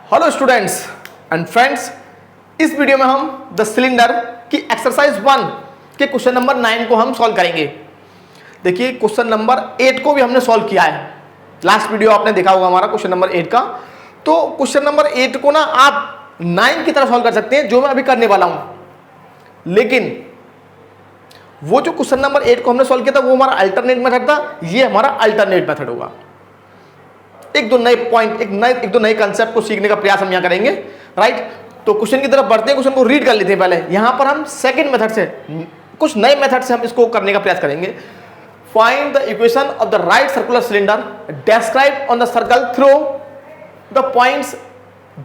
Hello students and friends, इस video में हम द सिलेंडर की एक्सरसाइज 1 के क्वेश्चन नंबर 9 को हम सॉल्व करेंगे। देखिए क्वेश्चन नंबर 8 को भी हमने सॉल्व किया है, लास्ट वीडियो आपने देखा होगा हमारा क्वेश्चन नंबर 8 का। तो क्वेश्चन नंबर 8 को ना आप 9 की तरह सॉल्व कर सकते हैं, जो मैं अभी करने वाला हूं। लेकिन वो जो क्वेश्चन नंबर 8 को हमने सॉल्व किया था वो हमारा अल्टरनेट मेथड था, ये हमारा अल्टरनेट मेथड होगा। एक दो नए पॉइंट, एक दो नए कंसेप्ट को सीखने का प्रयास हम यहां करेंगे, राइट। तो क्वेश्चन की तरफ बढ़ते हैं, क्वेश्चन को रीड कर लेते हैं पहले। यहां पर हम सेकंड मेथड से, कुछ नए मेथड से हम इसको करने का प्रयास करेंगे। Find the equation of the right circular cylinder describe on the circle through the points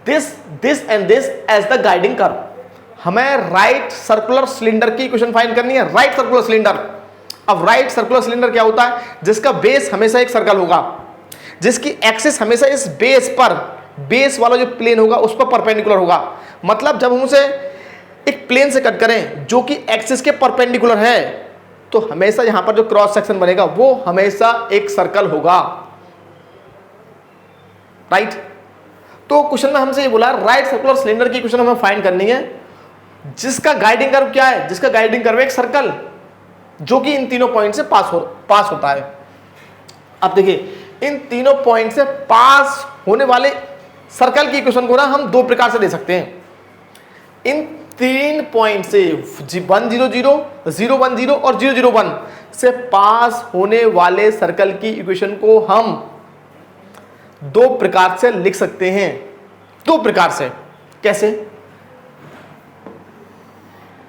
this and this as the guiding curve. हमें राइट सर्कुलर सिलेंडर की इक्वेशन फाइंड करनी है, राइट सर्कुलर सिलेंडर। अब राइट सर्कुलर सिलेंडर क्या होता है? जिसका base हमेशा एक सर्कल होगा, जिसकी एक्सिस हमेशा इस बेस पर, बेस वाला जो प्लेन होगा उस पर परपेंडिकुलर होगा। मतलब जब हम उसे एक प्लेन से कट करें जो कि एक्सिस के परपेंडिकुलर है, तो हमेशा यहां पर जो क्रॉस सेक्शन बनेगा वो हमेशा एक सर्कल होगा, राइट। तो क्वेश्चन में हमसे ये बोला राइट सर्कुलर सिलेंडर की इक्वेशन हमें फाइंड करनी है, जिसका गाइडिंग कर्व क्या है? जिसका गाइडिंग कर्व एक सर्कल जो कि इन तीनों पॉइंट से पास होता है। अब देखिए इन तीनों पॉइंट से पास होने वाले सर्कल की इक्वेशन को ना हम दो प्रकार से दे सकते हैं। इन तीन पॉइंट से 1 0 0 0 1 0 और 0 0 1 से पास होने वाले सर्कल की इक्वेशन को हम दो प्रकार से लिख सकते हैं। दो प्रकार से कैसे?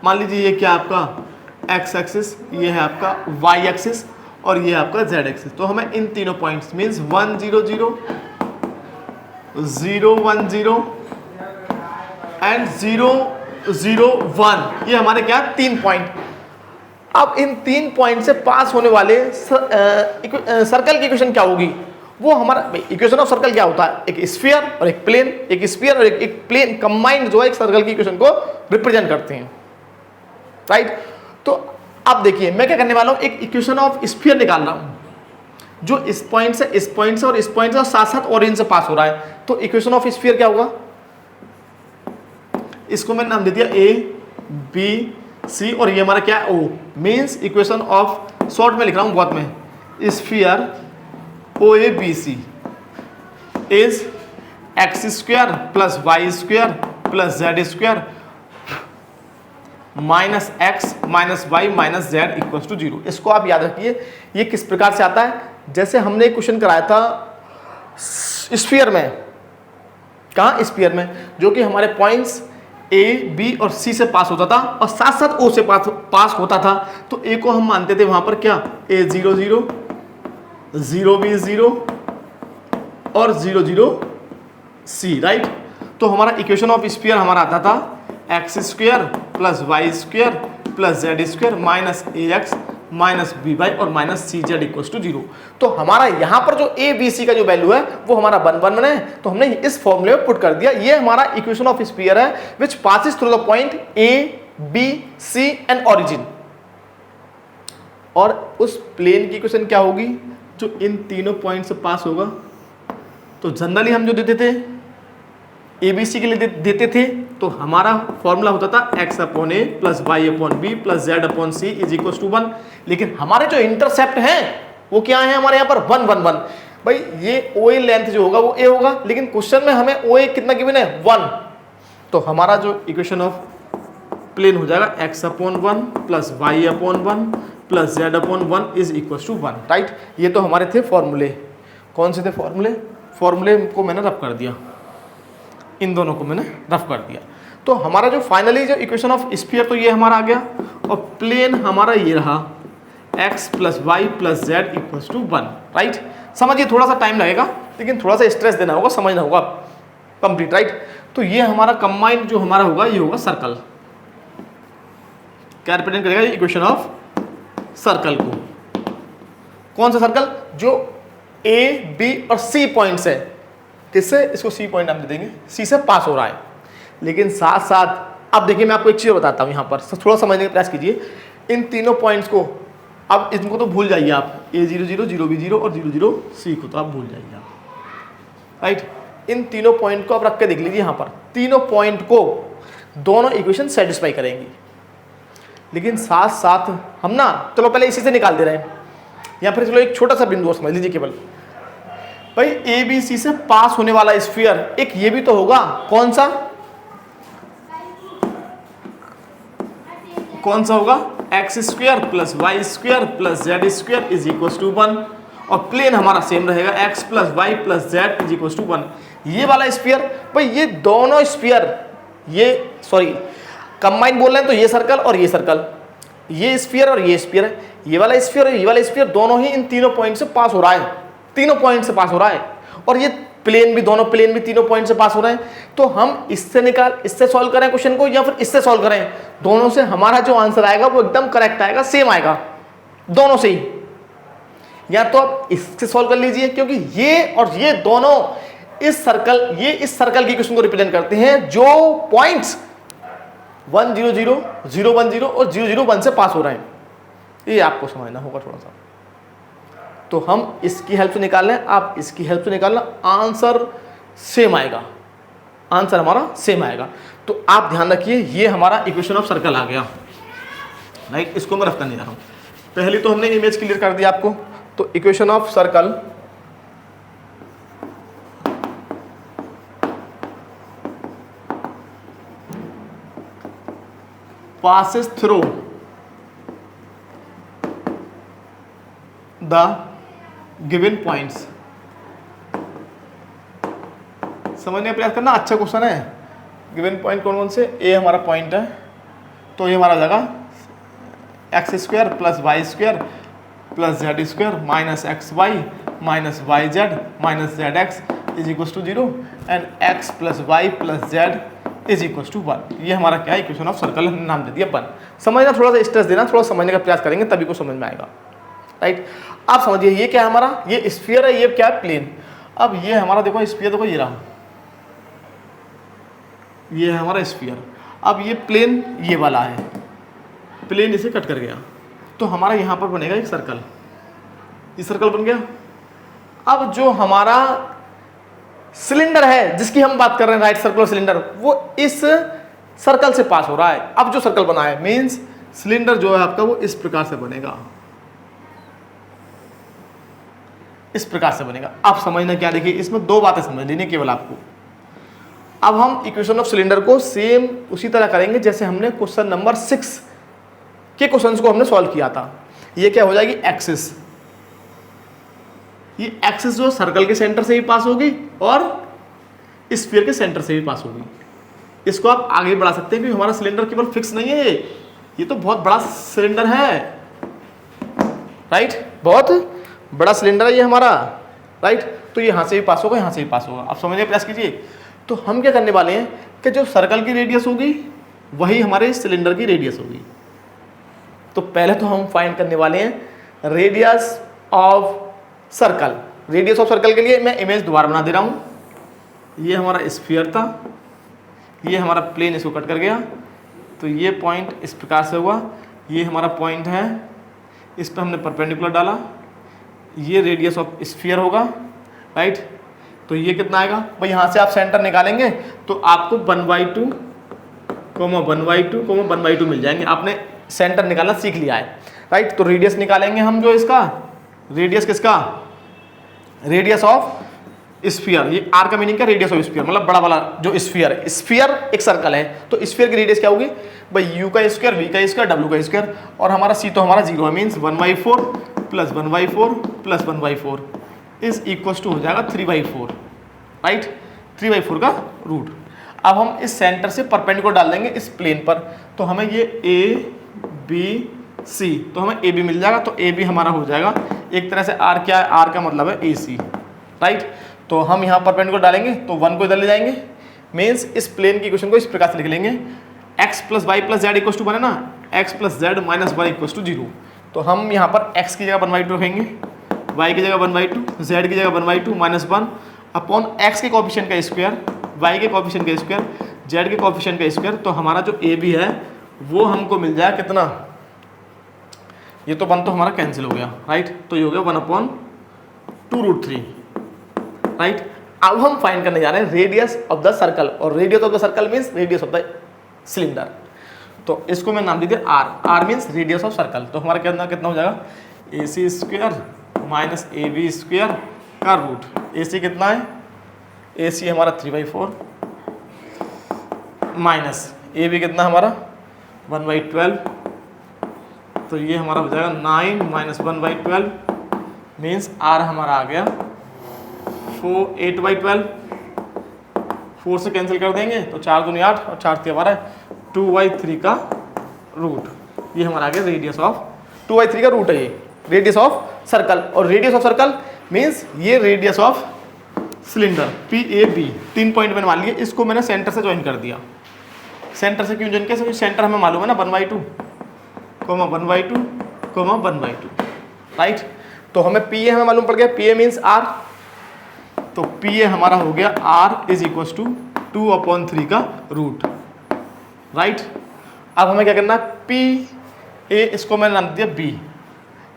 मान लीजिए ये क्या आपका एक्स एक्सिस, ये है आपका वाई एक्सिस और ये आपका z एक्सिस। तो हमें इन तीनों पॉइंट्स मींस 1 0 0 0 1 0 एंड 0 0 1, ये हमारे क्या तीन पॉइंट। अब इन तीन पॉइंट से पास होने वाले सर्कल की इक्वेशन क्या होगी? वो हमारा इक्वेशन ऑफ सर्कल क्या होता है? एक स्फीयर और एक प्लेन, एक स्फीयर और एक प्लेन कंबाइंड जो है एक सर्कल की इक्वेशन को रिप्रेजेंट करते हैं, राइट। तो अब देखिए मैं क्या करने वाला हूं, एक इक्वेशन ऑफ स्फीयर निकाल रहा हूं जो इस पॉइंट से, इस पॉइंट से और इस पॉइंट से और साथ साथ ओरिजिन से पास हो रहा है। तो इक्वेशन ऑफ स्फीयर क्या होगा? इसको मैंने नाम दे दिया ए बी सी और ये हमारा क्या है? O. Means equation of, short में लिख रहा हूं बहुत में, sphere O A B C is x square plus y square plus z square minus x minus y minus z equals to 0। इसको आप याद रखिए। ये किस प्रकार से आता है? जैसे हमने क्वेश्चन कराया था स्फीयर में, कहाँ? स्फीयर में, जो कि हमारे पॉइंट्स ए बी और सी से पास होता था और साथ साथ ओ से पास होता था। तो ए को हम मानते थे वहां पर क्या? ए 0 0 0 बी 0 और 0 0 सी, राइट। तो हमारा इक्वेशन ऑफ स्फीयर हमारा आता था x square plus y square plus z square minus a x minus b y और minus c z equals to 0। तो हमारा यहाँ पर जो ए बी सी का जो वैल्यू है वो हमारा 1 1 1 है, तो हमने इस फॉर्मूले में पुट कर दिया। ये हमारा इक्वेशन ऑफ स्फीयर है which passes through the point A B C and origin. और उस प्लेन की इक्वेशन क्या होगी जो इन तीनों पॉइंट से पास होगा? तो जनरली हम जो देते थे ABC के लिए देते थे, तो हमारा फॉर्मूला होता था x upon a plus y upon b plus z upon c is equal to 1। लेकिन हमारे जो इंटरसेप्ट हैं वो क्या है हमारे यहाँ पर? 1 1 1। भाई ये OA लेंथ जो होगा वो A होगा, लेकिन क्वेश्चन में हमें OA कितना गिवन है? 1। तो हमारा जो इक्वेशन ऑफ प्लेन हो जाएगा x upon 1 plus y upon 1 plus z upon 1 is equal to 1, right. ये तो हमारे थे फॉर्मूले। कौन से थे फॉर्मूले? फॉर्मूले को मैंने रफ कर दिया, इन दोनों को मैंने रफ कर दिया। तो हमारा जो फाइनली जो इक्वेशन ऑफ स्फीयर तो ये हमारा आ गया, और प्लेन हमारा ये रहा x plus y plus z equals to 1, right. समझिए थोड़ा सा टाइम लगेगा, लेकिन थोड़ा सा स्ट्रेस देना होगा, समझना होगा कंप्लीट, राइट। तो ये हमारा कंबाइंड जो हमारा होगा ये होगा सर्कल। क्या रिप्रेजेंट करेगा? इक्वेशन ऑफ सर्कल को। कौन सा सर्कल? जो ए बी और सी पॉइंट्स है, किससे? इसको सी पॉइंट हम दे देंगे, सी से पास हो रहा है। लेकिन साथ साथ अब देखिए मैं आपको एक चीज़ बताता हूँ, यहाँ पर थोड़ा समझने का प्रयास कीजिए। इन तीनों पॉइंट्स को, अब इनको तो भूल जाइए आप, A 0 0 0 B 0 और 0 0 C को तो आप भूल जाइए आप, राइट। इन तीनों पॉइंट को आप रख के देख लीजिए, यहाँ पर तीनों पॉइंट को दोनों इक्वेशन सेटिस्फाई करेंगी। लेकिन साथ साथ हम ना, चलो पहले इसी से निकाल दे रहे हैं, या फिर चलो एक छोटा सा बिंदु और समझ लीजिए केवल, भाई ए बी सी से पास होने वाला स्फीयर एक ये भी तो होगा, कौन सा होगा, x square plus y square plus z square is equal to 1, और प्लेन हमारा सेम रहेगा x plus y plus z is equal to 1। ये वाला स्फीयर, भाई ये दोनों स्फीयर, ये सॉरी कंबाइन बोल रहे हैं तो ये सर्कल और ये सर्कल, ये स्फीयर और ये स्फीयर है, ये वाला स्फीयर और ये वाला स्फीयर दोनों ही इन तीनों पॉइंट से पास हो रहा है, तीनों पॉइंट से पास हो रहा है, और ये प्लेन भी, दोनों प्लेन भी तीनों पॉइंट से पास हो रहे हैं। तो हम इससे सॉल्व करें क्वेश्चन को या फिर इससे सॉल्व करें, दोनों से हमारा जो आंसर आएगा वो एकदम करेक्ट आएगा, सेम आएगा दोनों से ही। या तो आप इससे सॉल्व कर लीजिए, क्योंकि ये और ये दोनों इस सर्कल की क्वेश्चन को रिप्रेजेंट करते हैं जो पॉइंट्स 1 0 0 0 1 0 और 0 0 1 से पास हो रहे हैं। ये आपको समझना होगा थोड़ा सा। तो हम इसकी हेल्प से निकाल लें, आप इसकी हेल्प से निकालना, आंसर सेम आएगा, आंसर हमारा सेम आएगा। तो आप ध्यान रखिए, ये हमारा इक्वेशन ऑफ सर्कल आ गया, राइट। इसको मैं रफ करने जा रहा हूँ। पहले तो हमने इमेज क्लियर कर दिया आपको। तो equation of circle passes through the given points। समझने का प्रयास करना, अच्छा क्वेश्चन है। गिवन पॉइंट कौन कौन से, ए हमारा पॉइंट है, तो ये हमारा जगह x square plus y square plus z square minus x y minus y z minus z x is equal to 0 and x plus y plus z is equal to 1। ये हमारा क्या है, इक्वेशन ऑफ सर्कल नाम दे दिया 1। समझना, थोड़ा सा स्ट्रेस देना, थोड़ा समझने का प्रयास करेंगे तभी को समझ में आएगा, राइट। आप समझिए ये क्या है हमारा, ये स्फीयर है, ये क्या है, प्लेन। अब ये हमारा देखो स्फीयर, देखो ये रहा, ये है हमारा स्फीयर। अब ये प्लेन ये वाला है, प्लेन इसे कट कर गया, तो हमारा यहाँ पर बनेगा एक सर्कल, ये सर्कल बन गया। अब जो हमारा सिलेंडर है जिसकी हम बात कर रहे हैं, राइट सर्कुलर सिलेंडर, वो इस सर्कल से पास हो रहा है। अब जो सर्कल बना है मींस सिलेंडर जो है आपका वो इस प्रकार से बनेगा, इस प्रकार से बनेगा। अब समझना क्या, देखिए इसमें दो बातें समझ लेनी केवल आपको। अब हम इक्वेशन ऑफ सिलेंडर को सेम उसी तरह करेंगे जैसे हमने क्वेश्चन नंबर 6 के क्वेश्चंस को हमने सॉल्व किया था। ये क्या हो जाएगी, एक्सिस, ये एक्सिस जो सर्कल के सेंटर से भी पास होगी और स्फीयर के सेंटर से भी पास होगी। इसको आप आगे बढ़ा सकते हैं, क्योंकि हमारा सिलेंडर केवल फिक्स नहीं है, ये तो बहुत बड़ा सिलेंडर है, राइट, बहुत बड़ा सिलेंडर है ये हमारा, राइट। तो ये यहाँ से भी पास होगा, यहाँ से भी पास होगा। आप समझने का प्रयास कीजिए। तो हम क्या करने वाले हैं कि जो सर्कल की रेडियस होगी वही हमारे सिलेंडर की रेडियस होगी। तो पहले तो हम फाइंड करने वाले हैं radius of circle. Radius of circle के लिए मैं इमेज दोबारा बना दे रहा हूँ। ये हमारा स्फीयर था, ये हमारा प्लेन इसको कट कर गया, तो ये पॉइंट इस प्रकार से हुआ, ये हमारा पॉइंट है, इस पर हमने परपेंडिकुलर डाला, ये रेडियस ऑफ स्फीयर होगा, राइट। तो ये कितना आएगा भाई, यहाँ से आप सेंटर निकालेंगे तो आपको 1/2, 1/2, 1/2 मिल जाएंगे। आपने सेंटर निकालना सीख लिया है, राइट। तो रेडियस निकालेंगे हम, जो इसका रेडियस किसका, रेडियस ऑफ स्फीयर। ये आर का मीनिंग क्या, रेडियस ऑफ स्फीयर, मतलब बड़ा वाला जो स्फीयर है। स्फीयर एक सर्कल है, तो स्फीयर की रेडियस क्या होगी भाई, यू का स्क्वायर, वी का स्क्वायर, डब्ल्यू का स्क्वायर, और हमारा सी तो हमारा 0 है, means 1/4 plus 1/4 plus 1/4 is equal to हो जाएगा 3/4, राइट, 3/4 का रूट। अब हम इस सेंटर से परपेंडिकुलर डाल देंगे इस प्लेन पर, तो हमें ये ए बी सी, तो हमें ए बी मिल जाएगा। तो ए बी हमारा हो जाएगा एक तरह से, आर क्या है, आर का मतलब है ए सी, राइट। तो हम यहाँ परपेंडिकुलर डालेंगे तो 1 को इधर ले जाएंगे, मीन्स इस प्लेन की इक्वेशन को इस प्रकार से लिख लेंगे, x plus y plus z equal to बने ना, x plus z minus y equal to 0। तो हम यहाँ पर x की जगह 1/2 रखेंगे, y की जगह 1/2, z की जगह 1/2 माइनस 1 अपॉन x के कोएफिशिएंट का स्क्वायर, y के कोएफिशिएंट का स्क्वायर, z के कोएफिशिएंट का स्क्वायर। तो हमारा जो ए बी है वो हमको मिल जाए कितना, ये तो 1 तो हमारा कैंसिल हो गया, राइट। तो ये हो गया 1/2√3, राइट। अब हम फाइंड करने जा रहे हैं रेडियस ऑफ द सर्कल, और radius of the circle means radius of the cylinder. तो इसको मैं नाम दे दिया r, r means radius of circle. तो हमारा कितना हो जाएगा, A C square minus A B square का रूट। ए सी कितना है, ए सी हमारा 3/4 माइनस ए बी कितना हमारा 1/12, तो ये हमारा हो जाएगा 9 माइनस 1/12 मीन्स आर हमारा आ गया 8/12। 4 से कैंसिल कर देंगे तो 4 दूनी 8 और 4 हमारा 2/3 का रूट। ये हमारा आ गया रेडियस ऑफ 2/3 का रूट है ये रेडियस ऑफ सर्कल। और रेडियस ऑफ सर्कल मीन्स ये radius of cylinder P A B 3 point मैंने मान लिया, इसको मैंने सेंटर से ज्वाइन कर दिया। सेंटर से क्यों ज्वाइन किया, क्योंकि सेंटर हमें मालूम है ना 1/2 1/2 राइट। तो हमें पी ए हमें मालूम पड़ गया, पी ए मीन्स आर, तो पी ए हमारा हो गया आर इज इक्व टू 2/3 का रूट राइट। अब हमें क्या करना, पी ए इसको मैंने नाम दिया बी,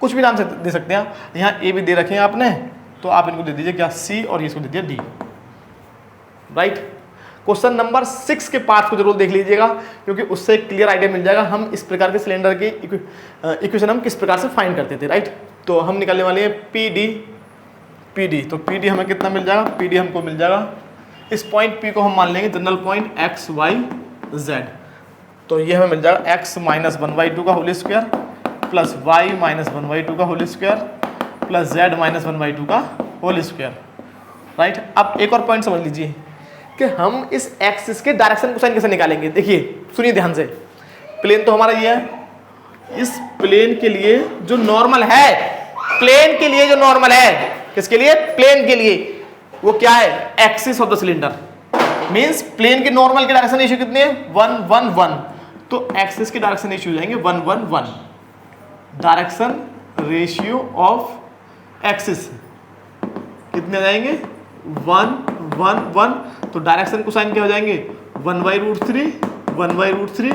कुछ भी नाम से दे सकते हैं, यहाँ ए भी दे रखे हैं आपने तो आप इनको दे दीजिए क्या सी, और इसको दे दिया डी राइट। क्वेश्चन नंबर 6 के पार्ट को जरूर देख लीजिएगा, क्योंकि उससे एक क्लियर आइडिया मिल जाएगा हम इस प्रकार के सिलेंडर की इक्वेशन हम किस प्रकार से फाइंड करते थे राइट। तो हम निकालने वाले हैं पी डी, तो पी डी हमें कितना मिल जाएगा, पी डी हमको मिल जाएगा, इस पॉइंट पी को हम मान लेंगे general point x y z, तो ये हमें मिल जाएगा एक्स माइनस 1/2 का whole square plus y minus 1/2 का whole square plus z minus 1/2 का होल स्क्वायर राइट। अब एक और पॉइंट समझ लीजिए कि हम इस एक्सिस के डायरेक्शन कोसाइन कैसे निकालेंगे। देखिए सुनिए ध्यान से, प्लेन तो हमारा ये है, इस प्लेन के लिए जो नॉर्मल है, प्लेन के लिए जो नॉर्मल है, किसके लिए, प्लेन के लिए, वो क्या है, axis of the cylinder means plane के नॉर्मल के डायरेक्शन रेशियो कितने हैं 1 1 1, तो एक्सिस के डायरेक्शन रेशियो हो जाएंगे 1 1 1। डायरेक्शन रेशियो ऑफ एक्सिस कितने आ जाएंगे 1 1 1, तो डायरेक्शन कोसाइन क्या हो जाएंगे 1/√3 1/√3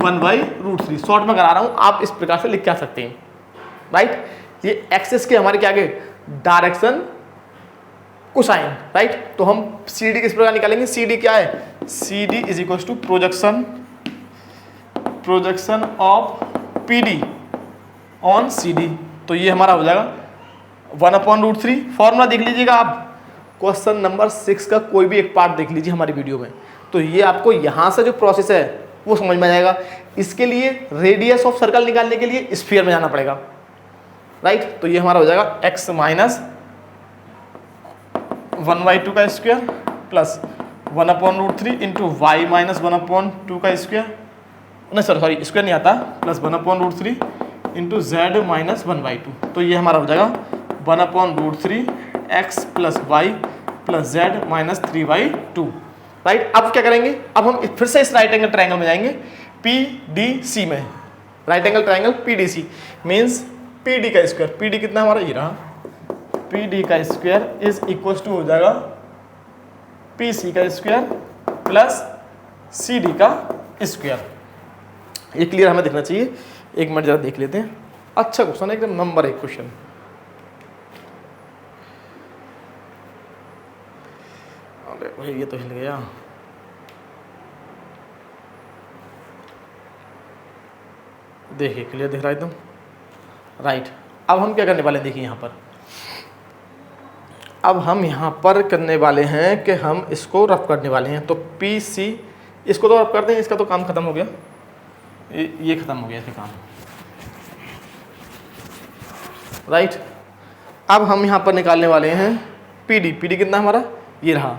1/√3। शॉर्ट में करा रहा हूं, आप इस प्रकार से लिख के आ सकते हैं राइट। ये एक्सिस के हमारे क्या आगे डायरेक्शन कोसाइन राइट। तो हम सी डी किस प्रकार निकालेंगे, सी डी क्या है, C D is equal to projection of P D on C D, तो ये हमारा हो जाएगा 1/√3। फॉर्मूला देख लीजिएगा आप, क्वेश्चन नंबर 6 का कोई भी एक पार्ट देख लीजिए हमारी वीडियो में, तो ये आपको यहाँ से जो प्रोसेस है वो समझ में आ जाएगा। इसके लिए रेडियस ऑफ सर्कल निकालने के लिए स्फीयर में जाना पड़ेगा राइट। तो ये हमारा हो जाएगा एक्स माइनस 1/2 का square plus 1/√3 into y minus 1/2 का स्क्वायर, नहीं सॉरी स्क्वायर नहीं आता, प्लस 1/√3 इंटू जेड माइनस 1/2, तो ये हमारा हो जाएगा 1/√3 x plus y plus z minus 3/2 right. अब क्या करेंगे, अब हम फिर से इस राइट एंगल ट्रायंगल में जाएंगे पी डी सी में, right angle triangle P D C means P D का स्क्वायर, पी डी कितना हमारा ये रहा, पी डी का स्क्वायर इज इक्वल टू हो जाएगा पी सी का स्क्वायर प्लस सी डी का स्क्वायर। ये क्लियर हमें देखना चाहिए, एक मिनट जरा देख लेते हैं। अच्छा क्वेश्चन है एकदम नंबर 1 क्वेश्चन। अरे भाई ये तो हिल गया, देखिए क्लियर दिख रहा है एकदम राइट। अब हम क्या करने वाले हैं, देखिए यहाँ पर अब हम यहाँ पर करने वाले हैं कि हम इसको रफ करने वाले हैं। तो पी सी इसको तो रफ करते हैं, इसका तो काम खत्म हो गया, ये खत्म हो गया इसका काम राइट। अब हम यहाँ पर निकालने वाले हैं पी डी, पी डी कितना हमारा ये रहा,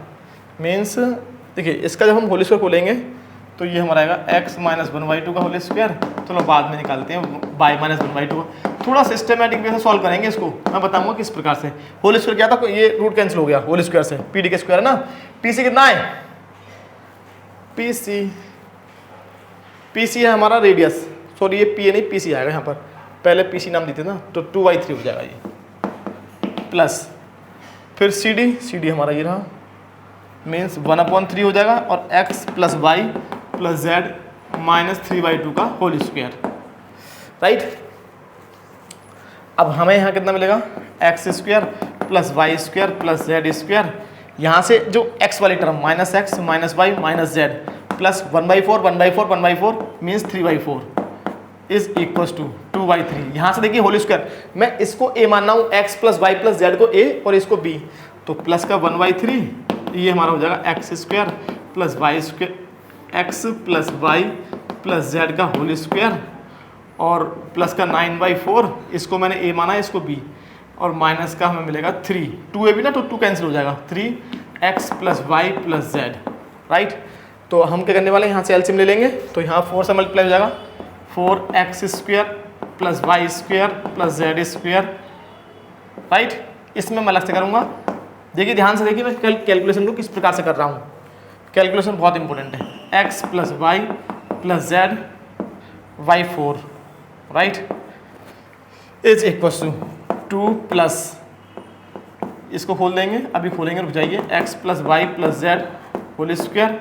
मीन्स देखिए इसका जब हम होल स्क्वायर खोलेंगे तो ये हमारा आएगा एक्स माइनस 1/2 का होल स्क्वायर, चलो बाद में निकालते हैं वाई माइनस 1/2 का, थोड़ा सिस्टमेटिक वे से सॉल्व करेंगे इसको, मैं बताऊंगा किस प्रकार से। होल स्क्वायर क्या था, ये रूट कैंसिल हो गया होल स्क्वायर से, पी डी का स्क्वायर है ना, पी सी कितना है, पी सी है हमारा रेडियस, सॉरी ये पी ए नहीं पी सी आएगा यहाँ पर, पहले पी सी नाम देते ना, तो 2/3 हो जाएगा ये, प्लस फिर सी डी हमारा ये रहा मीन्स 1/3 हो जाएगा, और x plus y plus z minus 3/2 का होल स्क्वायर राइट। अब हमें यहाँ कितना मिलेगा, x square plus y square plus z square, यहाँ से जो x वाली term minus x minus y minus z plus 1/4 1/4 1/4 means 3/4 is equal to 2/3। यहाँ से देखिए होल स्क्वायर, मैं इसको a मानना हूँ, x plus y plus z को a और इसको b, तो प्लस का 1/3 ये हमारा हो जाएगा x square plus y square x plus y plus z का होल स्क्वायर और प्लस का 9/4 इसको मैंने a माना, इसको b और माइनस का हमें मिलेगा 3, 2ab ना तो 2 कैंसिल हो जाएगा, 3x plus y plus z, right. तो हम क्या करने वाले हैं, यहाँ से एलसीएम ले लेंगे, तो यहाँ 4 से मल्टीप्लाई हो जाएगा, 4x square plus y square plus z square, right. इसमें मैं अलग से करूँगा, देखिए ध्यान से देखिए मैं कैलकुलेशन को किस प्रकार से कर रहा हूँ, कैलकुलेशन बहुत इंपॉर्टेंट है। x plus y plus z y4, right, is equal to 2 plus, इसको खोल देंगे, अभी खोलेंगे, रुक जाइए, x plus y plus z whole square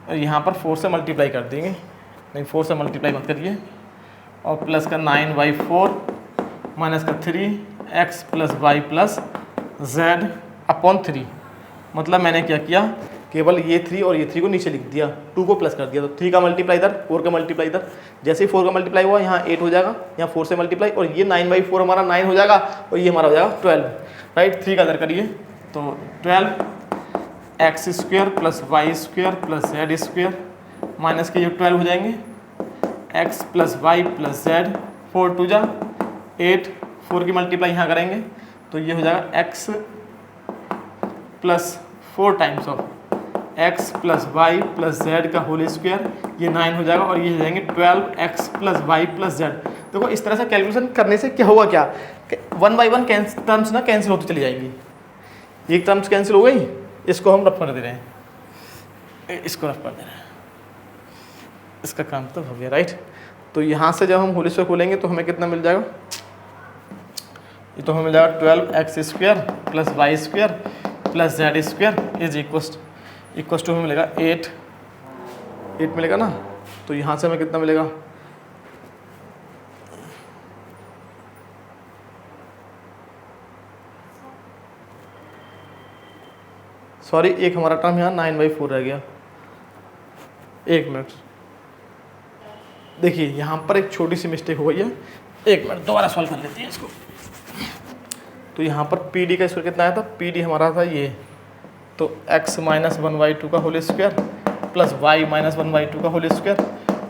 और यहाँ पर 4 से मल्टीप्लाई कर देंगे, नहीं 4 से मल्टीप्लाई मत करिए, और प्लस का 9/4 माइनस का 3x plus y plus z upon 3। मतलब मैंने क्या किया, केवल ये 3 और ये 3 को नीचे लिख दिया, 2 को प्लस कर दिया, तो 3 का मल्टीप्लाई इधर, 4 का मल्टीप्लाई इधर, जैसे ही 4 का मल्टीप्लाई हुआ यहाँ 8 हो जाएगा, यहाँ 4 से मल्टीप्लाई और ये 9/4 हमारा 9 हो जाएगा और ये हमारा हो जाएगा 12, राइट। 3 का इधर करिए तो 12x square plus y square plus z square minus के ये 12 हो जाएंगे, x plus y plus z, 4 2 जा 8, 4 की मल्टीप्लाई यहाँ करेंगे तो ये हो जाएगा x plus 4 times of x plus y plus z का होल स्क्वायर, ये 9 हो जाएगा और ये हो जाएंगे 12x plus y plus Z. देखो इस तरह से कैलकुलेशन करने से क्या हुआ, क्या 1 बाई 1 टर्म्स ना कैंसिल होती चली जाएंगी, एक टर्म्स कैंसिल हो गई, इसको हम रफ कर दे रहे हैं, इसको रफ कर दे रहे हैं, इसका काम तो हो गया, राइट। तो यहाँ से जब हम होल स्क्वायर खोलेंगे तो हमें कितना मिल जाएगा, ये तो हमें मिल जाएगा 12x square plus y square plus z square is equal to हमें मिलेगा 8 मिलेगा ना। तो यहाँ से हमें कितना मिलेगा, सॉरी एक हमारा टर्म यहाँ 9/4 रह गया, एक मिनट, देखिए यहाँ पर एक छोटी सी मिस्टेक हो गई है, एक मिनट दोबारा सॉल्व कर लेते हैं इसको। तो यहाँ पर PD का स्क्वायर कितना आया था, PD हमारा था ये, तो x माइनस 1/2 का whole square plus y minus 1/2 का whole square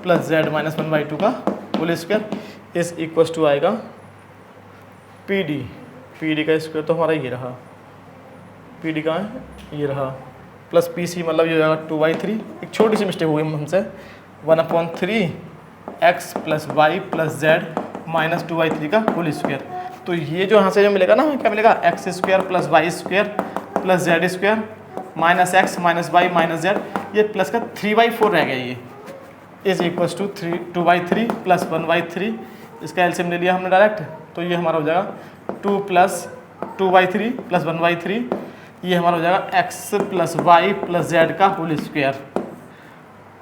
plus z minus 1/2 का whole square is equal to आएगा PD का स्क्वायर तो हमारा ये रहा, PD कहाँ है, ये रहा, प्लस PC मतलब ये हो जाएगा 2/3, एक छोटी सी मिस्टेक हो गई हमसे, 1/3 x plus y plus z minus 2/3 का होल स्क्वायर। तो ये जो यहाँ से जो मिलेगा ना, क्या मिलेगा, x square plus y square plus z square minus x minus y minus z, ये प्लस का 3/4 रह गया, ये इज इक्वल टू 2/3 प्लस 1/3, इसका एलसीएम ले लिया हमने डायरेक्ट, तो ये हमारा हो जाएगा 2 प्लस 2/3 प्लस 1/3, ये हमारा हो जाएगा x plus y plus z का होल स्क्वायर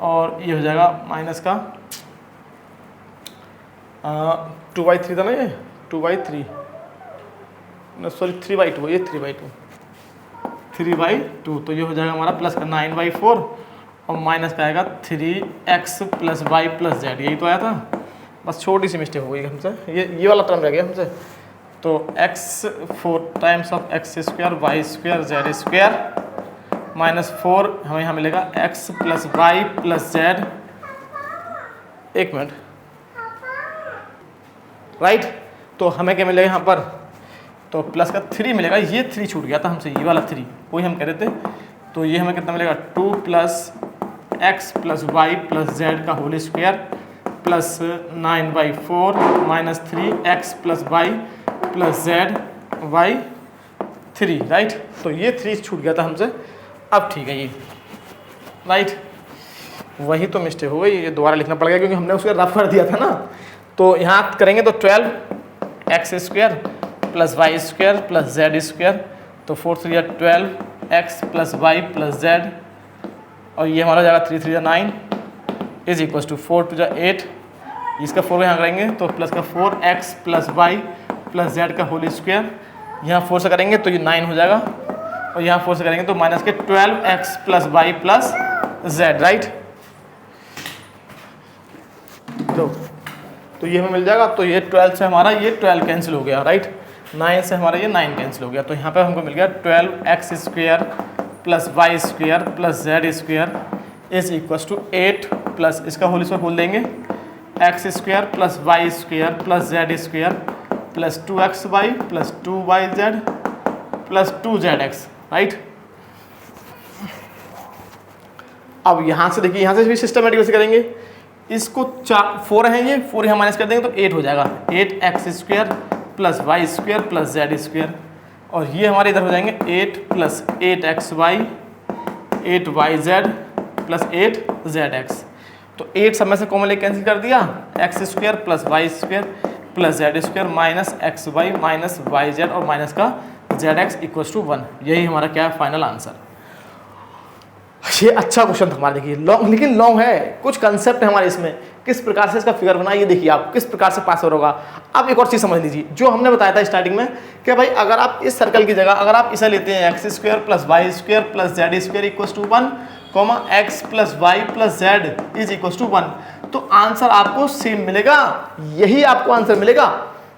और ये हो जाएगा माइनस का 2/3 था ना, ये 2/3 सॉरी 3/2, ये 3/2, तो ये हो जाएगा हमारा प्लस का 9/4 और माइनस का आएगा 3x plus y plus Z, यही तो आया था, बस छोटी सी मिस्टेक हो गई हमसे, ये वाला टर्म रह गया हमसे। तो x 4 times of x square y square z square minus 4 हमें यहाँ मिलेगा x plus y plus z, एक मिनट, राइट। तो हमें क्या मिलेगा यहाँ पर, तो प्लस का 3 मिलेगा, ये 3 छूट गया था हमसे, ये वाला 3 वही हम कह रहे थे, तो ये हमें कितना मिलेगा 2 plus x plus y plus z का whole square plus 9/4 minus 3x plus y plus z y 3, right. तो ये 3 छूट गया था हमसे, अब ठीक है ये, राइट। वही तो मिस्टेक हो गई, ये दोबारा लिखना पड़ गया क्योंकि हमने उसका रफ कर दिया था ना। तो यहाँ करेंगे तो 12x square plus y square plus z square, तो 4 3 या 12x plus y plus Z और ये हमारा हो जाएगा 3 3 या 9 इज इक्वल टू 4 2 या 8, इसका 4 यहाँ करेंगे तो प्लस का 4x plus y plus z का होल स्क्वायर, यहाँ 4 से करेंगे तो ये 9 हो जाएगा और यहाँ 4 से करेंगे तो माइनस के 12x plus y plus z, right. तो ये हमें मिल जाएगा। तो ये 12 से हमारा ये 12 कैंसिल हो गया, राइट। 9 से हमारा ये 9 कैंसिल हो गया। तो यहाँ पे हमको मिल गया 12x square plus y square plus z square is equal to 8 plus इसका होल स्क्वायर बोल देंगे x square plus y square plus z square plus 2xy plus 2yz plus 2zx, right. अब यहाँ से देखिए, यहाँ से भी सिस्टमेटिक से करेंगे। इसको 4 है, ये 4 यहाँ माइनस कर देंगे तो 8 हो जाएगा। 8x square plus y square plus z square, और ये हमारे इधर हो जाएंगे 8 plus 8xy 8yz plus 8zx। तो 8 सब में से कॉमन लेके कैंसिल कर दिया, x square plus y square plus z square minus x y minus y z और माइनस का जेड एक्स इक्वल्स टू 1। यही हमारा क्या है, फाइनल आंसर। ये अच्छा क्वेश्चन था हमारा, देखिए लॉन्ग, लेकिन लॉन्ग है, कुछ कंसेप्ट है हमारे इसमें, किस प्रकार से इसका फिगर बना ये देखिए आप, किस प्रकार से पास होगा। आप एक और चीज़ समझ लीजिए, जो हमने बताया था स्टार्टिंग में कि भाई अगर आप इस सर्कल की जगह अगर आप इसे लेते हैं x square plus y square plus z square equals to 1, x plus y plus z is equals to 1, तो आंसर आपको सेम मिलेगा। यही आपको आंसर मिलेगा,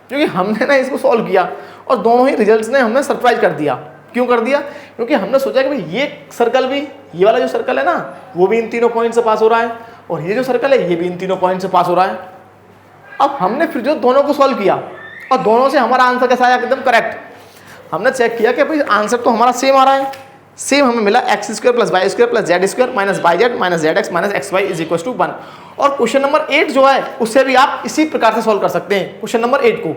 क्योंकि हमने ना इसको सॉल्व किया और दोनों ही रिजल्ट्स ने हमें सरप्राइज कर दिया। क्यों कर दिया? क्योंकि हमने सोचा कि भाई ये सर्कल भी, ये वाला जो सर्कल है ना, वो भी इन तीनों पॉइंट से पास हो रहा है, और ये जो सर्कल है ये भी इन तीनों पॉइंट से पास हो रहा है। अब हमने फिर जो दोनों को सॉल्व किया और दोनों से हमारा आंसर कैसा आया, एकदम करेक्ट। हमने चेक किया कि भाई आंसर तो हमारा सेम आ रहा है, सेम हमें मिला x square plus y square plus z square minus y z minus z x minus x y is equal to 1। और क्वेश्चन नंबर 8 जो है उससे भी आप इसी प्रकार से सॉल्व कर सकते हैं क्वेश्चन नंबर 8 को।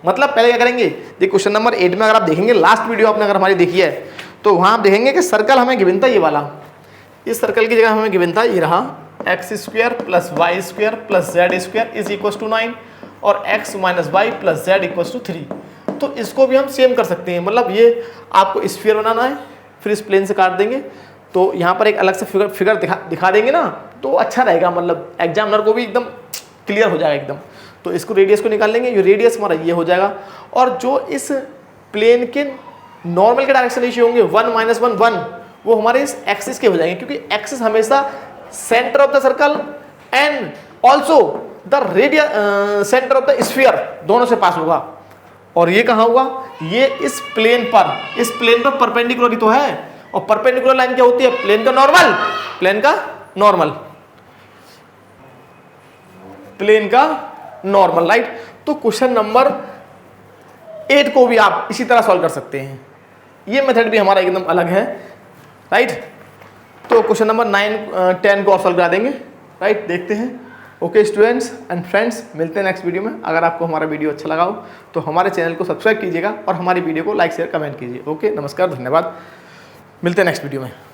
मतलब पहले क्या करेंगे, देखिए क्वेश्चन नंबर 8 में अगर आप देखेंगे, लास्ट वीडियो आपने अगर हमारी देखी है तो वहाँ आप देखेंगे कि सर्कल हमें गिवन था ये वाला, इस सर्कल की जगह हमें गिवन था ये रहा x square plus y square plus z square is equal to 9 और x minus y plus z equal to 3। तो इसको भी हम सेम कर सकते हैं। मतलब ये आपको स्फीयर बनाना है, फिर इस प्लेन से काट देंगे, तो यहाँ पर एक अलग से फिगर दिखा देंगे ना, तो अच्छा रहेगा, मतलब एग्जामिनर को भी एकदम क्लियर हो जाएगा एकदम। तो इसको रेडियस को निकाल लेंगे, ये रेडियस हमारा ये हो जाएगा, और जो इस प्लेन के नॉर्मल के डायरेक्शन रेशियो होंगे 1 माइनस 1 1, वो हमारे इस एक्सिस के हो जाएंगे, क्योंकि एक्सिस हमेशा centre of the circle and also the radius centre of the sphere दोनों से पास होगा। और ये कहाँ होगा, ये इस प्लेन पर परपेंडिकुलर ही तो है, और परपेंडिकुलर लाइन क्या होती है, प्लेन का नॉर्मल, प्लेन का नॉर्मल, राइट। तो क्वेश्चन नंबर 8 को भी आप इसी तरह सॉल्व कर सकते हैं, ये मेथड भी हमारा एकदम अलग है, राइट। तो क्वेश्चन नंबर 9 10 को और सॉल्व करा देंगे, राइट। देखते हैं। ओके स्टूडेंट्स एंड फ्रेंड्स, मिलते हैं नेक्स्ट वीडियो में। अगर आपको हमारा वीडियो अच्छा लगा हो तो हमारे चैनल को सब्सक्राइब कीजिएगा और हमारी वीडियो को लाइक शेयर कमेंट कीजिए। ओके, नमस्कार, धन्यवाद, मिलते हैं नेक्स्ट वीडियो में।